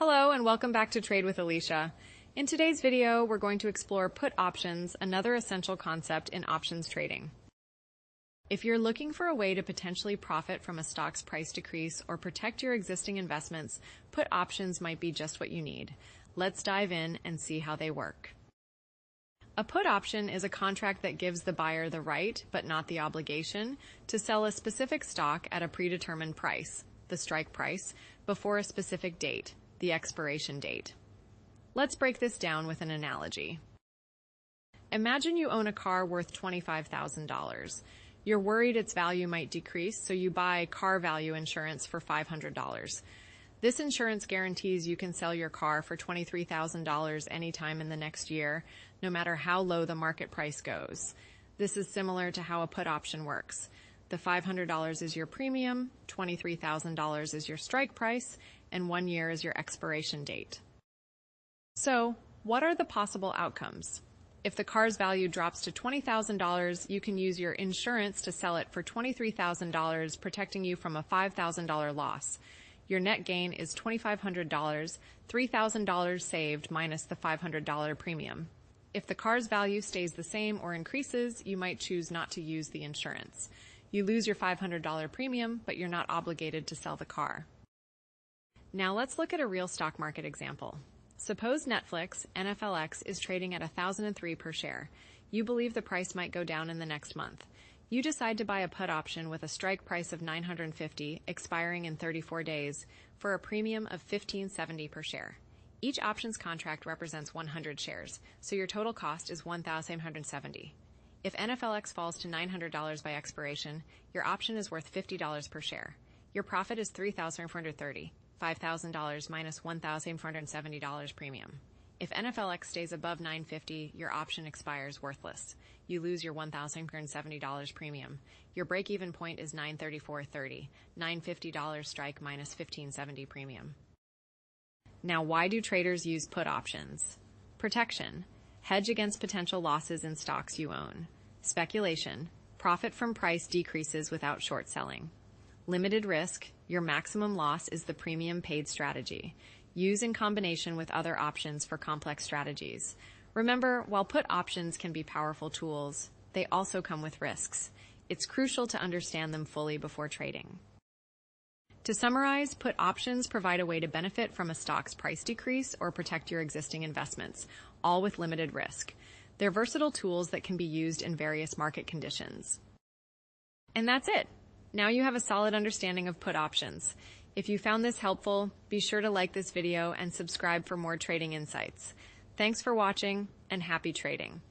Hello and welcome back to Trade with Alicia. In today's video, we're going to explore put options, another essential concept in options trading. If you're looking for a way to potentially profit from a stock's price decrease or protect your existing investments, put options might be just what you need. Let's dive in and see how they work. A put option is a contract that gives the buyer the right, but not the obligation, to sell a specific stock at a predetermined price, the strike price, before a specific date, the expiration date. Let's break this down with an analogy. Imagine you own a car worth $25,000. You're worried its value might decrease, so you buy car value insurance for $500. This insurance guarantees you can sell your car for $23,000 anytime in the next year, no matter how low the market price goes. This is similar to how a put option works. The $500 is your premium, $23,000 is your strike price, and 1 year is your expiration date. So, what are the possible outcomes? If the car's value drops to $20,000, you can use your insurance to sell it for $23,000, protecting you from a $5,000 loss. Your net gain is $2,500, $3,000 saved minus the $500 premium. If the car's value stays the same or increases, you might choose not to use the insurance. You lose your $500 premium, but you're not obligated to sell the car. Now let's look at a real stock market example. Suppose Netflix, NFLX, is trading at 1,003 per share. You believe the price might go down in the next month. You decide to buy a put option with a strike price of $950, expiring in 34 days, for a premium of $1,570 per share. Each options contract represents 100 shares, so your total cost is $1,770. If NFLX falls to $900 by expiration, your option is worth $50 per share. Your profit is $3,430, $5,000 minus $1,470 premium. If NFLX stays above $950, your option expires worthless. You lose your $1,470 premium. Your break-even point is $934.30, $950 strike minus $1,570 premium. Now, why do traders use put options? Protection. Hedge against potential losses in stocks you own. Speculation. Profit from price decreases without short selling. Limited risk. Your maximum loss is the premium paid strategy. Use in combination with other options for complex strategies. Remember, while put options can be powerful tools, they also come with risks. It's crucial to understand them fully before trading. To summarize, put options provide a way to benefit from a stock's price decrease or protect your existing investments, all with limited risk. They're versatile tools that can be used in various market conditions. And that's it. Now you have a solid understanding of put options. If you found this helpful, be sure to like this video and subscribe for more trading insights. Thanks for watching, and happy trading.